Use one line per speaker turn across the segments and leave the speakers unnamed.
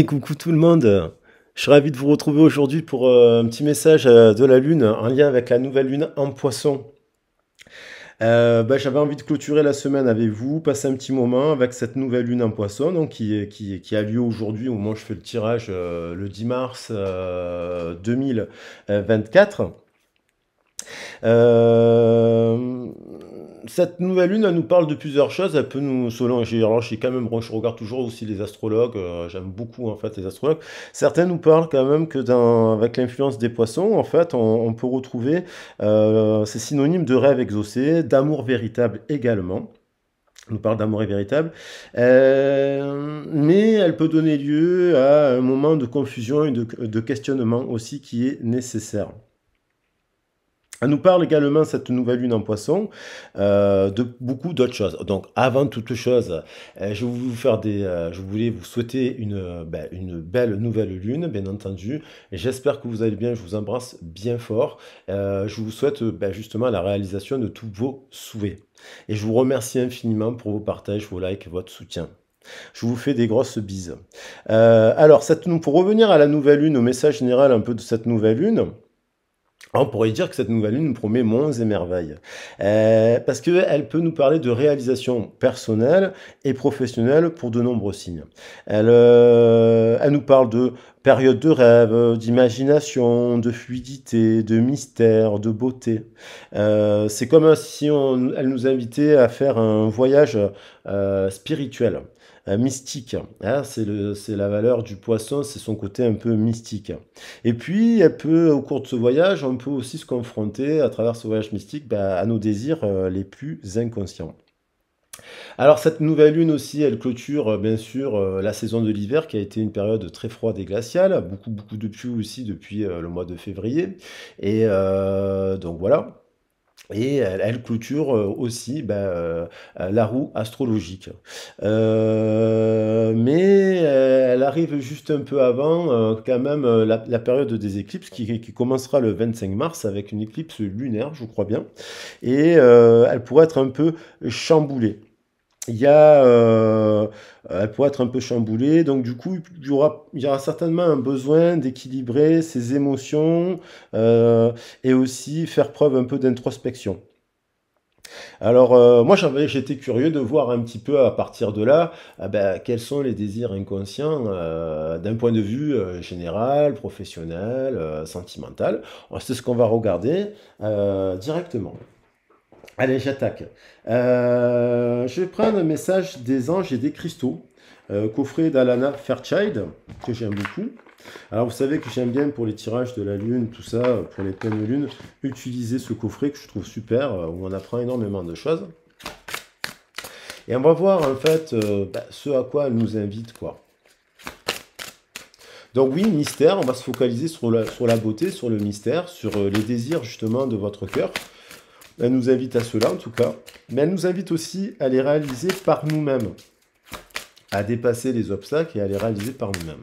Coucou tout le monde. Je suis ravi de vous retrouver aujourd'hui pour un petit message de la Lune en lien avec la nouvelle Lune en Poisson. J'avais envie de clôturer la semaine avec vous, passer un petit moment avec cette nouvelle Lune en Poisson donc, qui a lieu aujourd'hui au moment où je fais le tirage le 10 mars 2024. Euh, Cette nouvelle lune, elle nous parle de plusieurs choses. Elle peut nous, selon, alors j'ai quand même, bon, je regarde toujours aussi les astrologues. J'aime beaucoup en fait les astrologues. Certains nous parlent quand même que avec l'influence des poissons, en fait, on peut retrouver ces synonymes de rêve exaucé, d'amour véritable également. On nous parle d'amour véritable. Mais elle peut donner lieu à un moment de confusion et de questionnement aussi qui est nécessaire. Elle nous parle également, cette nouvelle lune en poisson, de beaucoup d'autres choses. Donc, avant toute chose, je voulais vous souhaiter une belle nouvelle lune, bien entendu. Et j'espère que vous allez bien, je vous embrasse bien fort. Je vous souhaite justement la réalisation de tous vos souhaits. Et je vous remercie infiniment pour vos partages, vos likes, votre soutien. Je vous fais des grosses bises. Alors, pour revenir à la nouvelle lune, au message général un peu de cette nouvelle lune, on pourrait dire que cette nouvelle lune nous promet monts et merveilles. Parce qu'elle peut nous parler de réalisation personnelle et professionnelle pour de nombreux signes. Elle nous parle de période de rêve, d'imagination, de fluidité, de mystère, de beauté. C'est comme si elle nous invitait à faire un voyage spirituel. Mystique, hein, c'est la valeur du poisson, c'est son côté un peu mystique. Et puis, au cours de ce voyage, on peut aussi se confronter, à travers ce voyage mystique, à nos désirs les plus inconscients. Alors, cette nouvelle lune aussi, elle clôture bien sûr la saison de l'hiver, qui a été une période très froide et glaciale, beaucoup de pluie aussi depuis le mois de février. Et donc voilà. Et elle clôture aussi la roue astrologique. Mais elle arrive juste un peu avant, quand même, la période des éclipses qui commencera le 25 mars avec une éclipse lunaire, je crois bien. Et elle pourrait être un peu chamboulée. Il y a, elle pourrait être un peu chamboulée, donc du coup, il y aura certainement un besoin d'équilibrer ses émotions et aussi faire preuve un peu d'introspection. Alors, moi, j'étais curieux de voir un petit peu à partir de là, quels sont les désirs inconscients d'un point de vue général, professionnel, sentimental. Alors, c'est ce qu'on va regarder directement. Allez, j'attaque. Je vais prendre un message des anges et des cristaux, coffret d'Alana Fairchild, que j'aime beaucoup. Alors, vous savez que j'aime bien pour les tirages de la lune, tout ça, pour les pleines lunes, utiliser ce coffret que je trouve super, où on apprend énormément de choses. Et on va voir en fait ce à quoi elle nous invite, quoi. Donc oui, mystère, on va se focaliser sur la beauté, sur le mystère, sur les désirs justement de votre cœur. Elle nous invite à cela en tout cas, mais elle nous invite aussi à les réaliser par nous-mêmes, à dépasser les obstacles et à les réaliser par nous-mêmes.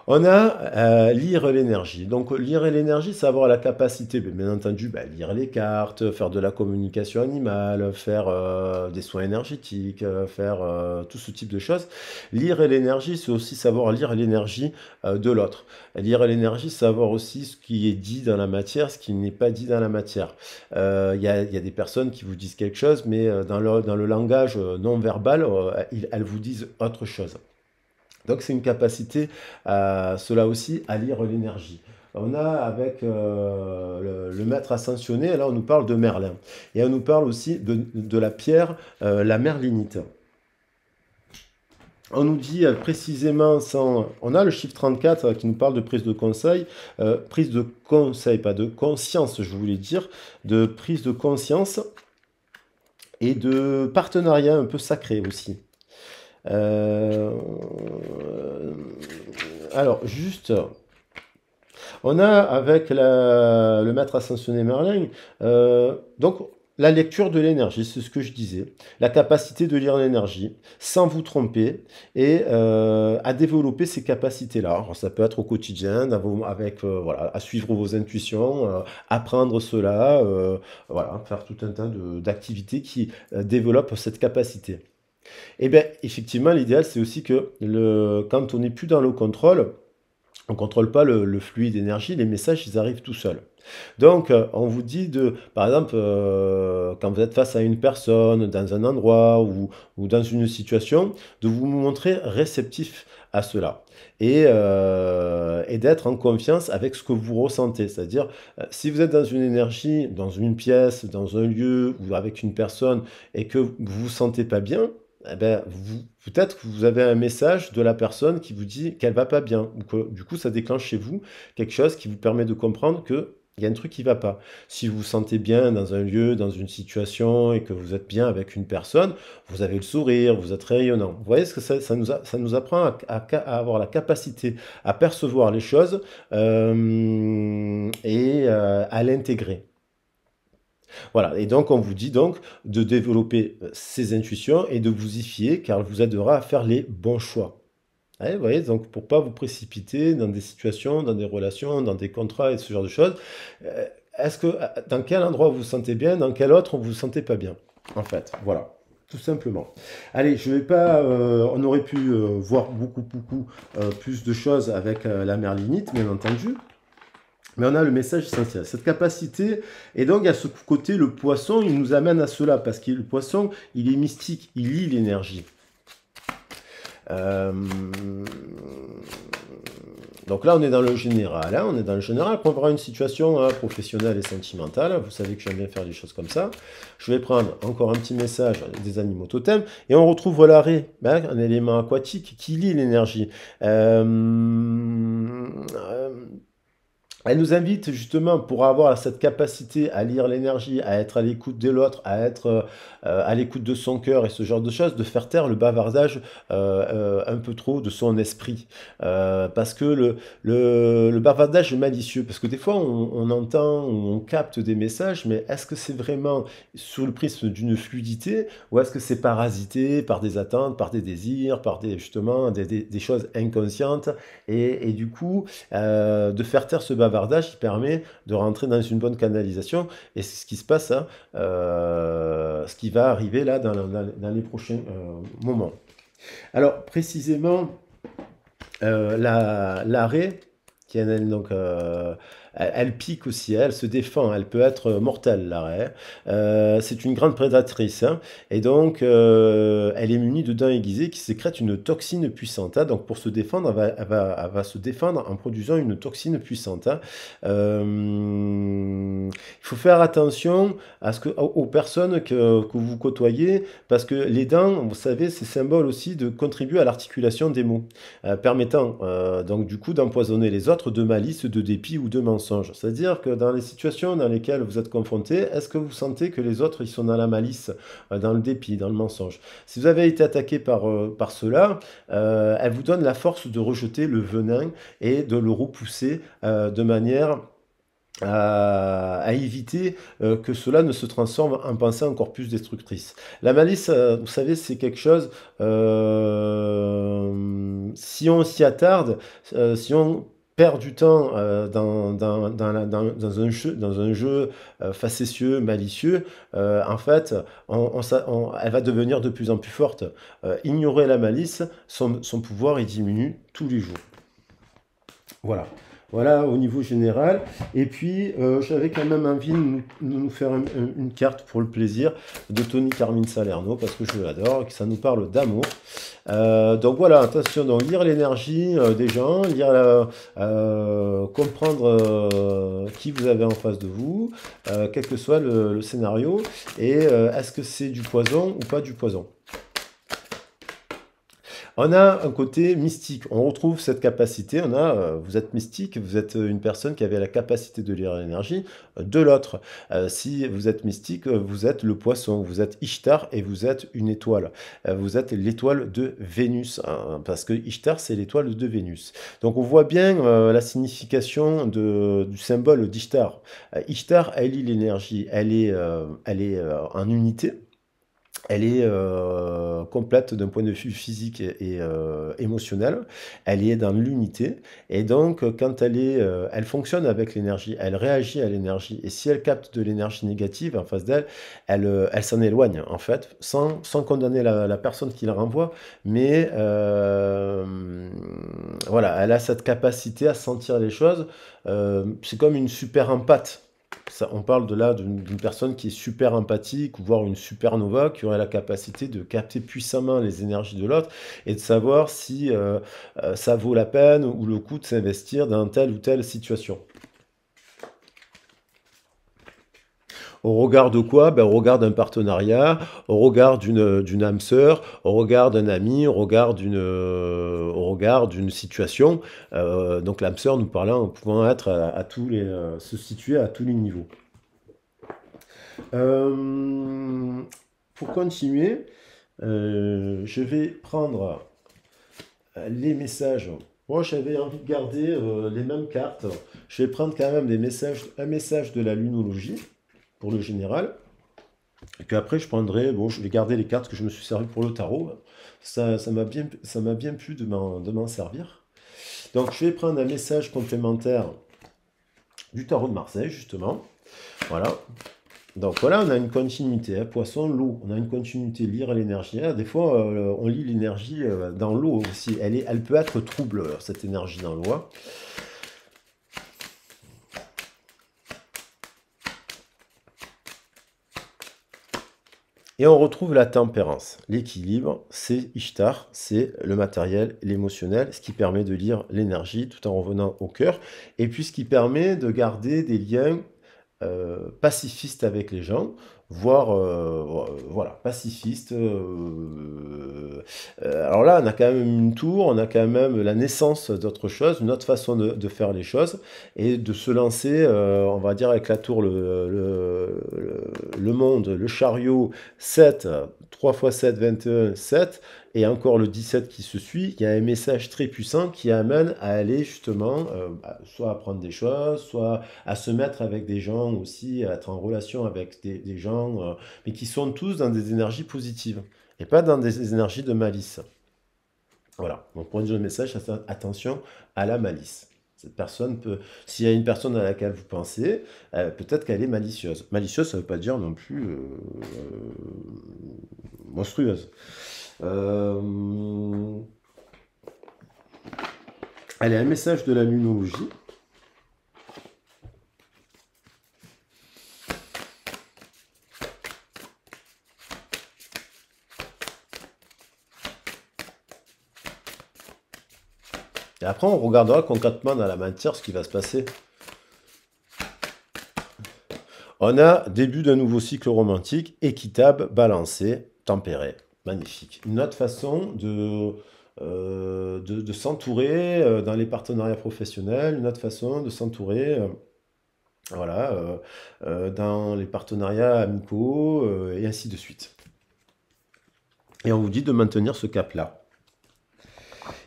On a lire l'énergie. Donc lire l'énergie, c'est avoir la capacité, bien entendu, lire les cartes, faire de la communication animale, faire des soins énergétiques, faire tout ce type de choses. Lire l'énergie, c'est aussi savoir lire l'énergie de l'autre. Lire l'énergie, c'est savoir aussi ce qui est dit dans la matière, ce qui n'est pas dit dans la matière. Il y a des personnes qui vous disent quelque chose, mais dans le langage non verbal, elles vous disent autre chose. Donc c'est une capacité, cela aussi, à lire l'énergie. On a avec le maître ascensionné, là on nous parle de Merlin. Et on nous parle aussi de la pierre, la merlinite. On nous dit précisément, on a le chiffre 34 qui nous parle de prise de conseil, pas de conscience, je voulais dire, de prise de conscience et de partenariat un peu sacré aussi. Euh, alors, juste, on a avec le maître ascensionné Merlin, donc la lecture de l'énergie, c'est ce que je disais, la capacité de lire l'énergie sans vous tromper et à développer ces capacités-là. Alors, ça peut être au quotidien, voilà, à suivre vos intuitions, apprendre cela, voilà, faire tout un tas d'activités qui développent cette capacité. Et bien, effectivement, l'idéal, c'est aussi que quand on n'est plus dans le contrôle, on ne contrôle pas le flux d'énergie, les messages, ils arrivent tout seuls. Donc, on vous dit par exemple, quand vous êtes face à une personne, dans un endroit ou dans une situation, de vous montrer réceptif à cela et d'être en confiance avec ce que vous ressentez. C'est-à-dire, si vous êtes dans une énergie, dans une pièce, dans un lieu ou avec une personne et que vous vous sentez pas bien, eh ben, peut-être que vous avez un message de la personne qui vous dit qu'elle va pas bien, ou que du coup ça déclenche chez vous quelque chose qui vous permet de comprendre que il y a un truc qui va pas. Si vous vous sentez bien dans un lieu, dans une situation et que vous êtes bien avec une personne, vous avez le sourire, vous êtes rayonnant. Vous voyez ce que ça nous apprend à avoir la capacité à percevoir les choses et à l'intégrer. Voilà, et donc on vous dit donc de développer ces intuitions et de vous y fier car elle vous aidera à faire les bons choix. Ouais, vous voyez, donc pour pas vous précipiter dans des situations, dans des relations, dans des contrats et ce genre de choses, euh, dans quel endroit vous vous sentez bien, dans quel autre vous vous sentez pas bien, en fait, voilà, tout simplement. Allez, je vais pas, on aurait pu voir beaucoup plus de choses avec la merlinite, bien entendu. Mais on a le message essentiel, cette capacité, et donc à ce côté, le poisson, il nous amène à cela, parce que le poisson, il est mystique, il lit l'énergie. Euh, donc là, on est dans le général. Hein, on est dans le général. Pour avoir une situation professionnelle et sentimentale, vous savez que j'aime bien faire des choses comme ça. Je vais prendre encore un petit message des animaux totems. Et on retrouve l'arrêt, hein, un élément aquatique qui lie l'énergie. Euh, euh, Elle nous invite justement pour avoir cette capacité à lire l'énergie, à être à l'écoute de l'autre, à être à l'écoute de son cœur et ce genre de choses, de faire taire le bavardage un peu trop de son esprit. Parce que le bavardage est malicieux, parce que des fois on entend, on capte des messages, mais est-ce que c'est vraiment sous le prisme d'une fluidité ou est-ce que c'est parasité par des attentes, par des désirs, par justement des choses inconscientes et du coup de faire taire ce bavardage qui permet de rentrer dans une bonne canalisation. Et c'est ce qui se passe, hein, ce qui va arriver là dans les prochains moments. Alors, précisément, l'arrêt, qui est donc, elle pique aussi, elle se défend, elle peut être mortelle, l'arrêt. C'est une grande prédatrice, hein, et donc elle est munie de dents aiguisées qui sécrètent une toxine puissante. Hein. Donc pour se défendre, elle va se défendre en produisant une toxine puissante. Hein. Il faut faire attention aux personnes que vous côtoyez, parce que les dents, vous savez, c'est symbole aussi de contribuer à l'articulation des mots, permettant donc du coup d'empoisonner les autres de malice, de dépit ou de mensonge. C'est-à-dire que dans les situations dans lesquelles vous êtes confronté, est-ce que vous sentez que les autres ils sont dans la malice, dans le dépit, dans le mensonge? Si vous avez été attaqué par cela, elle vous donne la force de rejeter le venin et de le repousser de manière à éviter que cela ne se transforme en pensée encore plus destructrice. La malice, vous savez, c'est quelque chose, si on s'y attarde, si on perd du temps dans un jeu facétieux, malicieux, en fait, elle va devenir de plus en plus forte. Ignorer la malice, son pouvoir, il diminue tous les jours. Voilà. Voilà au niveau général. Et puis, j'avais quand même envie de nous faire une carte pour le plaisir de Tony Carmine Salerno, parce que je l'adore, et que ça nous parle d'amour. Donc voilà, attention, donc lire l'énergie des gens, comprendre qui vous avez en face de vous, quel que soit le scénario, et est-ce que c'est du poison ou pas du poison. On a un côté mystique, on retrouve cette capacité, vous êtes mystique, vous êtes une personne qui avait la capacité de lire l'énergie de l'autre. Si vous êtes mystique, vous êtes le poisson, vous êtes Ishtar et vous êtes une étoile. Vous êtes l'étoile de Vénus, hein, parce que Ishtar c'est l'étoile de Vénus. Donc on voit bien la signification du symbole d'Ishtar. Ishtar, elle lit l'énergie, elle est en unité. Elle est complète d'un point de vue physique et émotionnel. Elle est dans l'unité. Et donc, quand elle fonctionne avec l'énergie, elle réagit à l'énergie. Et si elle capte de l'énergie négative en face d'elle, elle s'en éloigne, en fait, sans condamner la personne qui la renvoie. Mais voilà, elle a cette capacité à sentir les choses. C'est comme une super empathe. Ça, on parle de là d'une personne qui est super empathique, ou voire une supernova, qui aurait la capacité de capter puissamment les énergies de l'autre et de savoir si ça vaut la peine ou le coup de s'investir dans telle ou telle situation. Au regard de quoi? Ben, au regard d'un partenariat, au regard d'une âme sœur, au regard d'un ami, au regard d'une situation. Donc l'âme sœur, nous parlant, pouvant être à tous se situer à tous les niveaux. Euh, pour continuer, je vais prendre les messages. Moi, j'avais envie de garder les mêmes cartes. Je vais prendre quand même un message de la lunologie pour le général. Et puis après, je prendrai, bon, je vais garder les cartes que je me suis servi pour le tarot. Ça m'a bien plu de m'en servir. Donc, je vais prendre un message complémentaire du tarot de Marseille, justement. Voilà. Donc voilà, on a une continuité, hein, poisson, l'eau. On a une continuité, lire l'énergie. Ah, des fois, on lit l'énergie dans l'eau aussi. Elle peut être trouble, cette énergie dans l'eau, hein. Et on retrouve la tempérance. L'équilibre, c'est Ishtar, c'est le matériel, l'émotionnel, ce qui permet de lire l'énergie tout en revenant au cœur. Et puis ce qui permet de garder des liens pacifiste avec les gens, voire voilà, pacifiste. Alors là, on a quand même une tour, on a quand même la naissance d'autre chose, une autre façon de faire les choses, et de se lancer, on va dire, avec la tour, le monde, le chariot, 7 3 x 7, 21, 7, et encore le 17 qui se suit. Il y a un message très puissant qui amène à aller justement, soit apprendre des choses, soit à se mettre avec des gens aussi, à être en relation avec des gens, mais qui sont tous dans des énergies positives et pas dans des énergies de malice. Voilà. Donc pour dire le message, attention à la malice. Cette personne peut, s'il y a une personne à laquelle vous pensez, peut-être qu'elle est malicieuse. Malicieuse, ça ne veut pas dire non plus monstrueuse. Euh, Allez, un message de la lunologie. Et après, on regardera concrètement dans la matière ce qui va se passer. On a début d'un nouveau cycle romantique, équitable, balancé, tempéré. Magnifique. Une autre façon de s'entourer dans les partenariats professionnels, une autre façon de s'entourer voilà, dans les partenariats amicaux, et ainsi de suite. Et on vous dit de maintenir ce cap-là.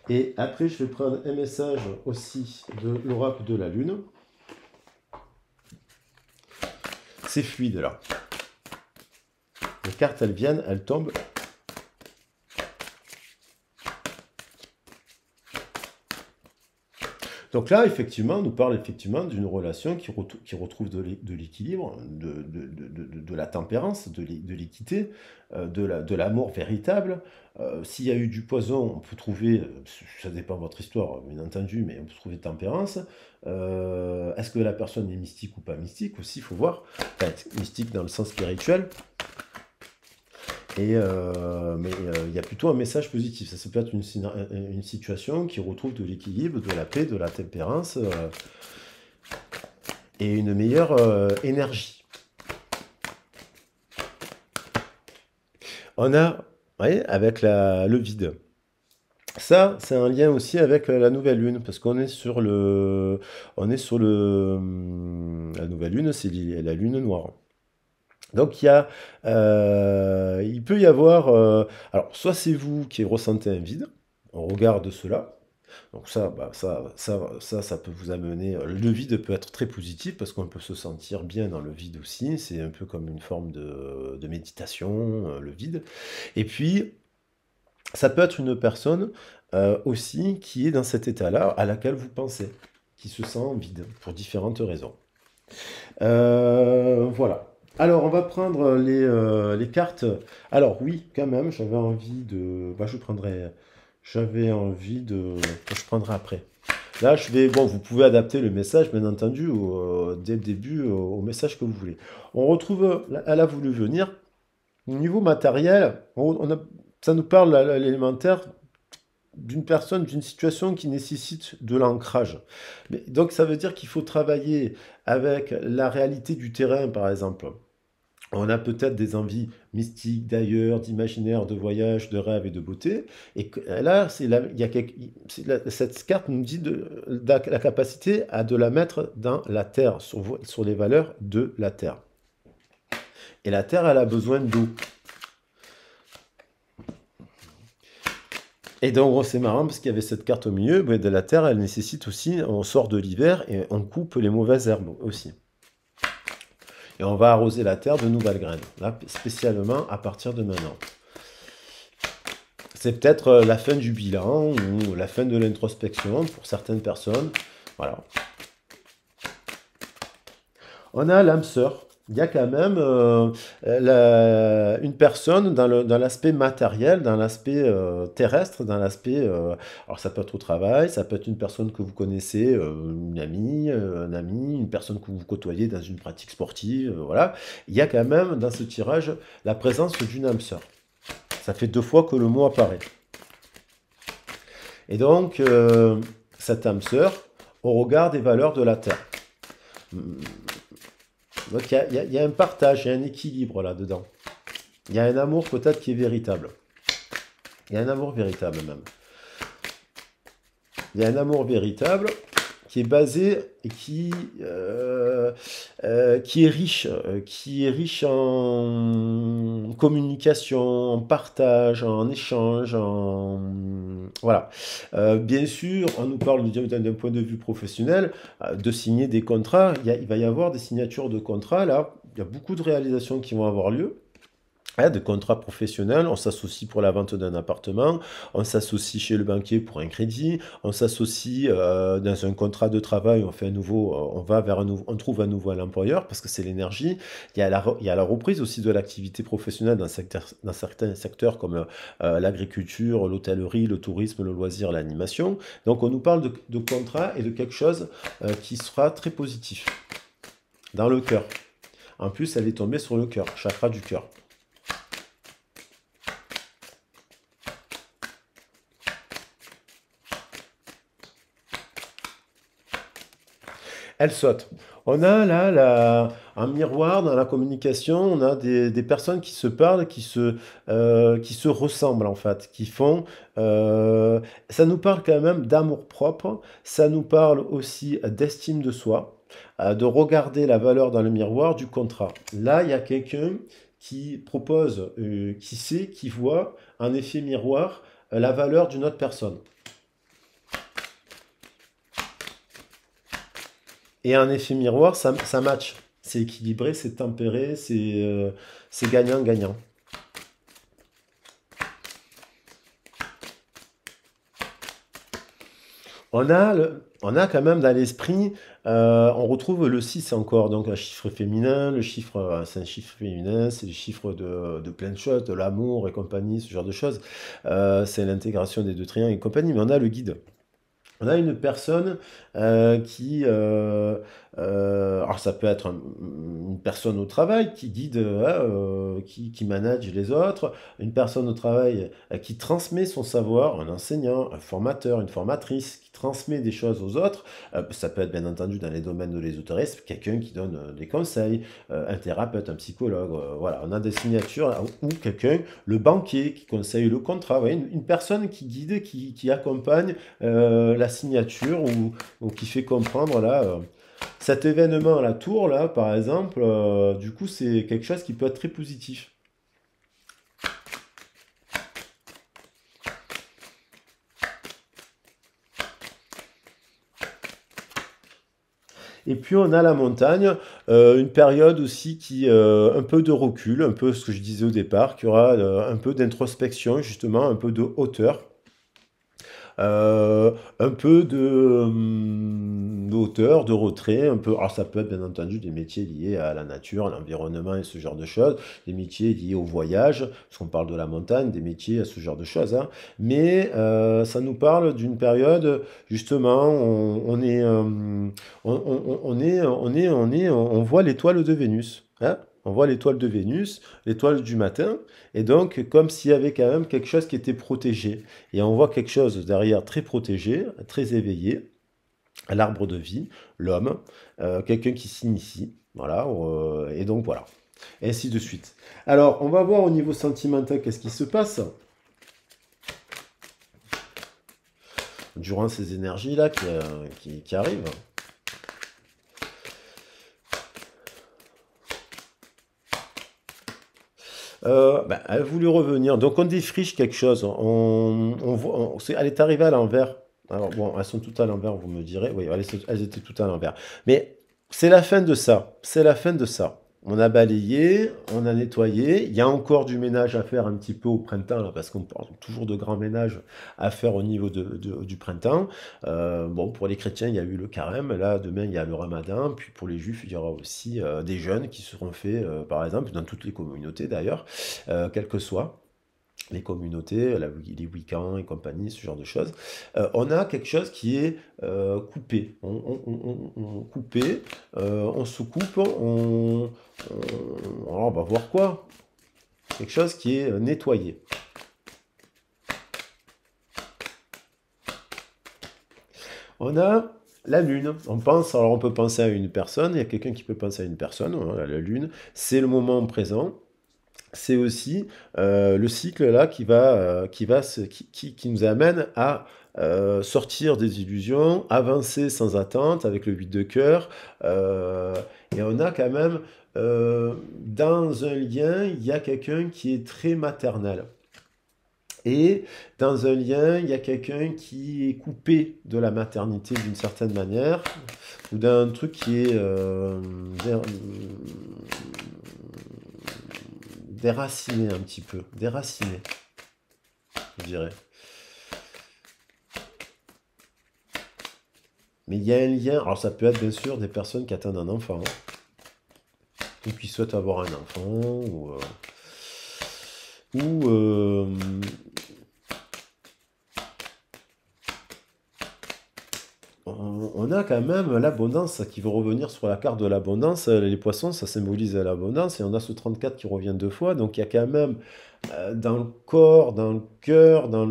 Et après, je vais prendre un message aussi de l'oracle de la Lune. C'est fluide là. Les cartes, elles viennent, elles tombent. Donc là, effectivement, on nous parle effectivement d'une relation qui retrouve de l'équilibre, de la tempérance, de l'équité, de l'amour véritable. S'il y a eu du poison, on peut trouver, ça dépend de votre histoire, bien entendu, mais on peut trouver tempérance. Est-ce que la personne est mystique ou pas mystique aussi, il faut voir. Enfin, mystique dans le sens spirituel. Mais il y a plutôt un message positif. Ça peut être une situation qui retrouve de l'équilibre, de la paix, de la tempérance et une meilleure énergie. On a, voyez, avec le vide. Ça, c'est un lien aussi avec la nouvelle lune, parce qu'on est sur la nouvelle lune, c'est la lune noire. Donc il peut y avoir, alors soit c'est vous qui ressentez un vide, on regarde cela, Donc ça, bah, ça peut vous amener. Le vide peut être très positif parce qu'on peut se sentir bien dans le vide aussi. C'est un peu comme une forme de méditation, le vide. Et puis, ça peut être une personne aussi qui est dans cet état-là à laquelle vous pensez, qui se sent vide pour différentes raisons. Voilà. Alors, on va prendre les cartes. Alors, oui, quand même, j'avais envie de. Bah, je prendrai. J'avais envie de. Je prendrai après. Là, je vais. Bon, vous pouvez adapter le message, bien entendu, dès le début, au message que vous voulez. On retrouve. Elle a voulu venir. Au niveau matériel, ça nous parle, l'élémentaire, d'une personne, d'une situation qui nécessite de l'ancrage. Donc ça veut dire qu'il faut travailler avec la réalité du terrain, par exemple. On a peut-être des envies mystiques d'ailleurs, d'imaginaire, de voyage, de rêve et de beauté. Et là, il y a cette carte nous dit la capacité à de la mettre dans la terre, sur les valeurs de la terre. Et la terre, elle a besoin d'eau. Et donc, c'est marrant parce qu'il y avait cette carte au milieu. Mais de la terre, elle nécessite aussi, on sort de l'hiver et on coupe les mauvaises herbes aussi. Et on va arroser la terre de nouvelles graines, là, spécialement à partir de maintenant. C'est peut-être la fin du bilan ou la fin de l'introspection pour certaines personnes. Voilà. On a l'âme sœur. Il y a quand même une personne dans l'aspect matériel, dans l'aspect terrestre, dans l'aspect... alors ça peut être au travail, ça peut être une personne que vous connaissez, une amie, un ami, une personne que vous côtoyez dans une pratique sportive, voilà. Il y a quand même dans ce tirage la présence d'une âme sœur. Ça fait 2 fois que le mot apparaît. Et donc, cette âme sœur, au regard des valeurs de la Terre. Donc il y a un partage, il y a un équilibre là-dedans. Il y a un amour peut-être qui est véritable. Il y a un amour véritable même. Il y a un amour véritable qui est basé et qui est riche en communication, en partage, en échange, voilà. Bien sûr, on nous parle d'un point de vue professionnel de signer des contrats. Il va y avoir des signatures de contrats là. Il y a beaucoup de réalisations qui vont avoir lieu. De contrats professionnels, on s'associe pour la vente d'un appartement, on s'associe chez le banquier pour un crédit, on s'associe dans un contrat de travail, on va vers on trouve un nouveau employeur parce que c'est l'énergie. Il y a la reprise aussi de l'activité professionnelle dans certains secteurs comme l'agriculture, l'hôtellerie, le tourisme, le loisir, l'animation. Donc on nous parle de contrat et de quelque chose qui sera très positif dans le cœur. En plus, elle est tombée sur le cœur, chakra du cœur. Elle saute. On a là un miroir dans la communication, on a des personnes qui se parlent, qui se ressemblent en fait, qui font... ça nous parle quand même d'amour-propre, ça nous parle aussi d'estime de soi, de regarder la valeur dans le miroir du contrat. Là, il y a quelqu'un qui propose, qui sait, qui voit en effet miroir la valeur d'une autre personne. Et un effet miroir, ça match. C'est équilibré, c'est tempéré, c'est gagnant-gagnant. On a quand même dans l'esprit, on retrouve le 6 encore, donc un chiffre féminin, c'est un chiffre féminin, c'est le chiffre de plein de choses, de l'amour et compagnie, ce genre de choses. C'est l'intégration des deux triangles et compagnie, mais on a le guide. On a une personne alors ça peut être une personne au travail qui guide, qui manage les autres, une personne au travail qui transmet son savoir, un enseignant, un formateur, une formatrice qui transmet des choses aux autres. Ça peut être bien entendu dans les domaines de l'ésotérisme, quelqu'un qui donne des conseils, un thérapeute, un psychologue. Voilà, on a des signatures ou quelqu'un, le banquier qui conseille le contrat. Vous voyez, une personne qui guide, qui accompagne la signature ou qui fait comprendre là. Cet événement à la tour, là, par exemple, du coup, c'est quelque chose qui peut être très positif. Et puis on a la montagne, une période aussi qui, un peu de recul, un peu ce que je disais au départ, qui aura un peu d'introspection, justement, un peu de hauteur. Un peu de hauteur, de retrait, un peu. Alors ça peut être bien entendu des métiers liés à la nature, à l'environnement et ce genre de choses, des métiers liés au voyage, parce qu'on parle de la montagne, des métiers à ce genre de choses, hein. Mais ça nous parle d'une période, justement, on voit l'étoile de Vénus, hein. On voit l'étoile de Vénus, l'étoile du matin, et donc comme s'il y avait quand même quelque chose qui était protégé. Et on voit quelque chose derrière très protégé, très éveillé, l'arbre de vie, l'homme, quelqu'un qui s'initie, voilà, et donc voilà, et ainsi de suite. Alors, on va voir au niveau sentimental qu'est-ce qui se passe durant ces énergies-là qui arrivent. Elle voulait revenir. Donc on défriche quelque chose. Elle est arrivée à l'envers. Alors bon, elles sont toutes à l'envers, vous me direz. Oui, elles étaient toutes à l'envers. Mais c'est la fin de ça. C'est la fin de ça. On a balayé, on a nettoyé. Il y a encore du ménage à faire un petit peu au printemps, là, parce qu'on parle toujours de grand ménage à faire au niveau du printemps. Bon, pour les chrétiens, il y a eu le carême. Là, demain, il y a le ramadan. Puis pour les juifs, il y aura aussi des jeûnes qui seront faits, par exemple, dans toutes les communautés d'ailleurs, quelles que soient les communautés, les week-ends et compagnie, ce genre de choses. On a quelque chose qui est coupé. Coupé, on se coupe, alors on va voir quoi. Quelque chose qui est nettoyé. On a la lune. Alors on peut penser à une personne, il y a quelqu'un qui peut penser à une personne, voilà, la lune, c'est le moment présent. C'est aussi le cycle là qui nous amène à sortir des illusions, avancer sans attente avec le 8 de cœur. euh, et on a quand même, dans un lien, il y a quelqu'un qui est très maternel. Et dans un lien, il y a quelqu'un qui est coupé de la maternité d'une certaine manière, ou d'un truc qui est déraciné un petit peu, déraciné, je dirais. Mais il y a un lien, alors ça peut être bien sûr des personnes qui attendent un enfant, hein, ou qui souhaitent avoir un enfant, ou, on a quand même l'abondance qui veut revenir sur la carte de l'abondance. Les poissons, ça symbolise l'abondance, et on a ce 34 qui revient deux fois, donc il y a quand même dans le corps, dans le cœur, dans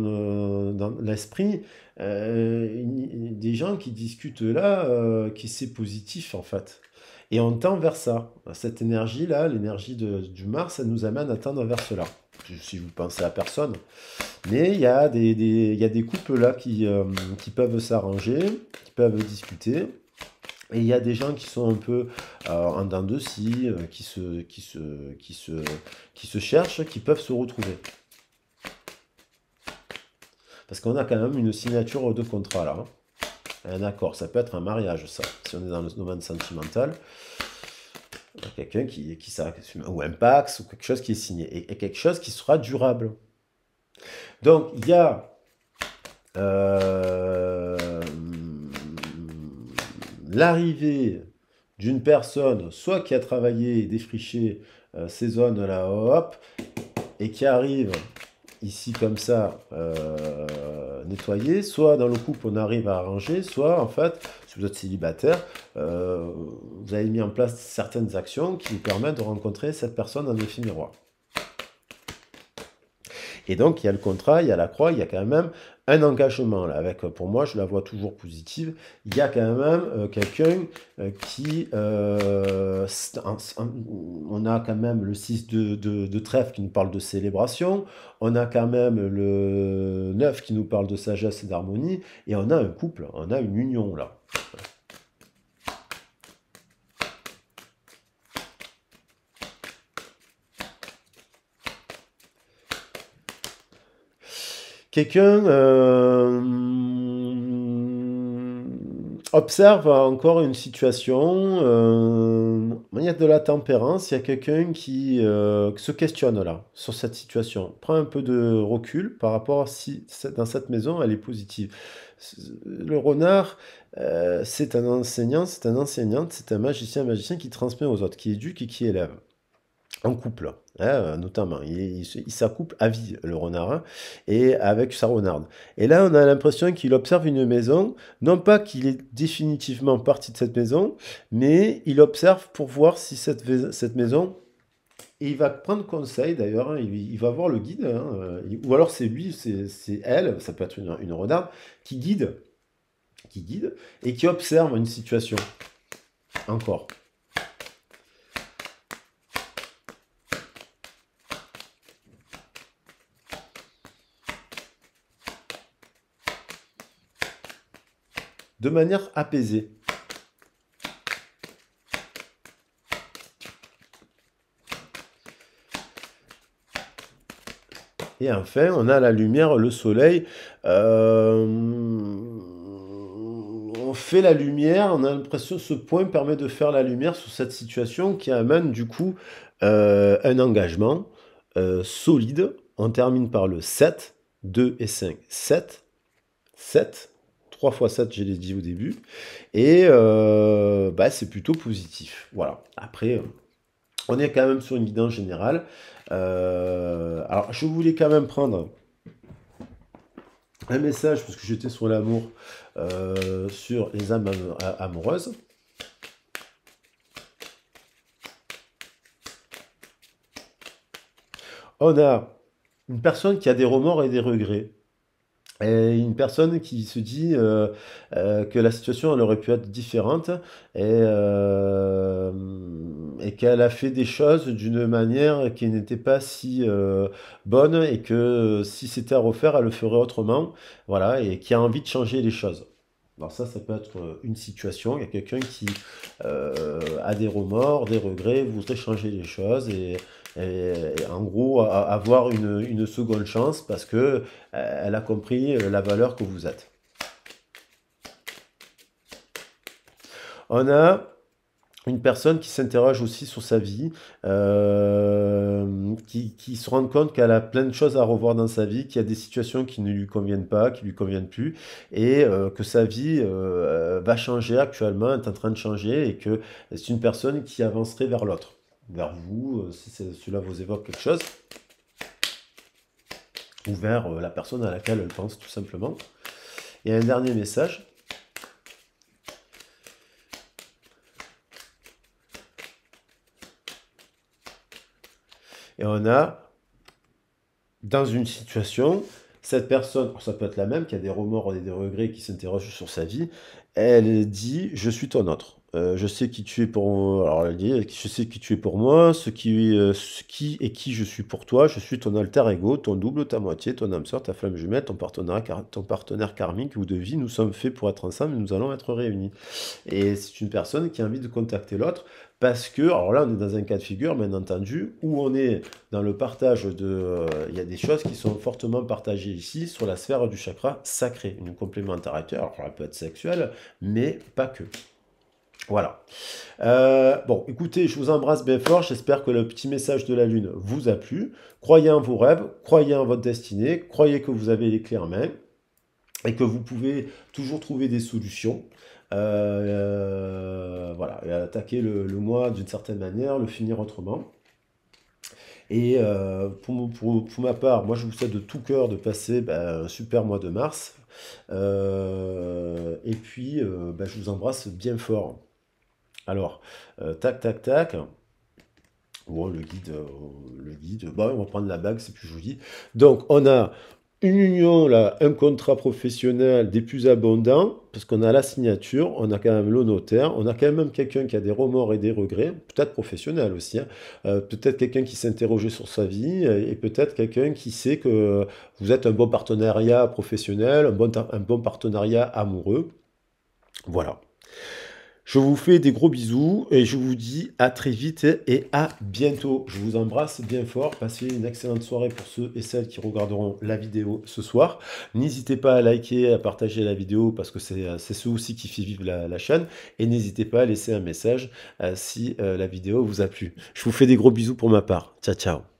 l'esprit, des gens qui discutent là, qui c'est positif en fait. Et on tend vers ça. Cette énergie-là, l'énergie du Mars, elle nous amène à tendre vers cela. Si vous pensez à personne. Mais il y a il y a des couples là qui peuvent s'arranger, qui peuvent discuter. Et il y a des gens qui sont un peu en dents de scie, qui se cherchent, qui peuvent se retrouver. Parce qu'on a quand même une signature de contrat là, hein. Un accord. Ça peut être un mariage, ça, si on est dans le domaine sentimental. Il y a quelqu'un ou un Pax, ou quelque chose qui est signé. Et quelque chose qui sera durable. Donc, il y a euh, l'arrivée d'une personne, soit qui a travaillé et défriché ces zones-là, hop, et qui arrive ici comme ça, nettoyer, soit dans le couple on arrive à arranger, soit en fait, si vous êtes célibataire, vous avez mis en place certaines actions qui vous permettent de rencontrer cette personne en effet miroir. Et donc il y a le contrat, il y a la croix, il y a quand même un engagement là, avec, pour moi je la vois toujours positive, il y a quand même quelqu'un qui, on a quand même le 6 de trèfle qui nous parle de célébration, on a quand même le 9 qui nous parle de sagesse et d'harmonie, et on a un couple, on a une union là. Quelqu'un, Observe encore une situation, il y a de la tempérance, il y a quelqu'un qui se questionne là, sur cette situation. Prends un peu de recul par rapport à si dans cette maison, elle est positive. Le renard, c'est un enseignant, c'est un enseignante, c'est un magicien qui transmet aux autres, qui éduque et qui élève. En couple, hein, notamment. Il s'accouple à vie, le renard, hein, et avec sa renarde. Et là, on a l'impression qu'il observe une maison, non pas qu'il est définitivement parti de cette maison, mais il observe pour voir si cette maison, et il va prendre conseil d'ailleurs, hein, il va voir le guide, hein, ou alors c'est lui, c'est elle, ça peut être une renarde, qui guide, qui guide, et qui observe une situation, encore. De manière apaisée. Et enfin, on a la lumière, le soleil. On fait la lumière, on a l'impression que ce point permet de faire la lumière sur cette situation qui amène du coup un engagement solide. On termine par le 7, 2 et 5. 7, 7, 3 fois 7, je l'ai dit au début. Et bah, c'est plutôt positif. Voilà. Après, on est quand même sur une guidance générale. Alors, je voulais quand même prendre un message, parce que j'étais sur l'amour, sur les âmes amoureuses. On a une personne qui a des remords et des regrets. Et une personne qui se dit que la situation elle aurait pu être différente et qu'elle a fait des choses d'une manière qui n'était pas si bonne et que si c'était à refaire, elle le ferait autrement. Voilà, et qui a envie de changer les choses. Alors ça peut être une situation. Il y a quelqu'un qui a des remords, des regrets, voudrait changer les choses et en gros avoir une seconde chance parce que elle a compris la valeur que vous êtes. On a une personne qui s'interroge aussi sur sa vie, qui se rend compte qu'elle a plein de choses à revoir dans sa vie, qu'il y a des situations qui ne lui conviennent pas, qui lui conviennent plus, et que sa vie va changer actuellement, est en train de changer, et que c'est une personne qui avancerait vers l'autre, vers vous, si cela vous évoque quelque chose, ou vers la personne à laquelle elle pense tout simplement. Et un dernier message. Et on a, dans une situation, cette personne, ça peut être la même, qui a des remords et des regrets, qui s'interroge sur sa vie, elle dit, je suis ton autre. Je sais qui tu es pour alors elle dit, je sais qui tu es pour moi, ce qui et qui je suis pour toi, je suis ton alter ego, ton double, ta moitié, ton âme sœur, ta flamme jumelle, ton partenaire karmique ou de vie, nous sommes faits pour être ensemble et nous allons être réunis. Et c'est une personne qui a envie de contacter l'autre parce que, alors là, on est dans un cas de figure, bien entendu, où on est dans le partage de... Il y a des choses qui sont fortement partagées ici sur la sphère du chakra sacré, une complémentarité, alors elle peut être sexuelle, mais pas que. Voilà. Bon, écoutez, je vous embrasse bien fort, j'espère que le petit message de la Lune vous a plu. Croyez en vos rêves, croyez en votre destinée, croyez que vous avez les clés en main et que vous pouvez toujours trouver des solutions. Voilà, et attaquer le mois d'une certaine manière, le finir autrement. Et pour ma part, moi je vous souhaite de tout cœur de passer un super mois de mars. Et puis je vous embrasse bien fort. Alors, tac, tac, tac. Bon, le guide, bon, on va prendre la bague, c'est plus joli. Donc, on a une union, là, un contrat professionnel des plus abondants, parce qu'on a la signature, on a quand même le notaire, on a quand même quelqu'un qui a des remords et des regrets, peut-être professionnel aussi, hein. Peut-être quelqu'un qui s'est interrogé sur sa vie, et peut-être quelqu'un qui sait que vous êtes un bon partenariat professionnel, un bon partenariat amoureux. Voilà. Je vous fais des gros bisous et je vous dis à très vite et à bientôt. Je vous embrasse bien fort. Passez une excellente soirée pour ceux et celles qui regarderont la vidéo ce soir. N'hésitez pas à liker, à partager la vidéo parce que c'est ce aussi qui fait vivre la chaîne. Et n'hésitez pas à laisser un message si la vidéo vous a plu. Je vous fais des gros bisous pour ma part. Ciao, ciao.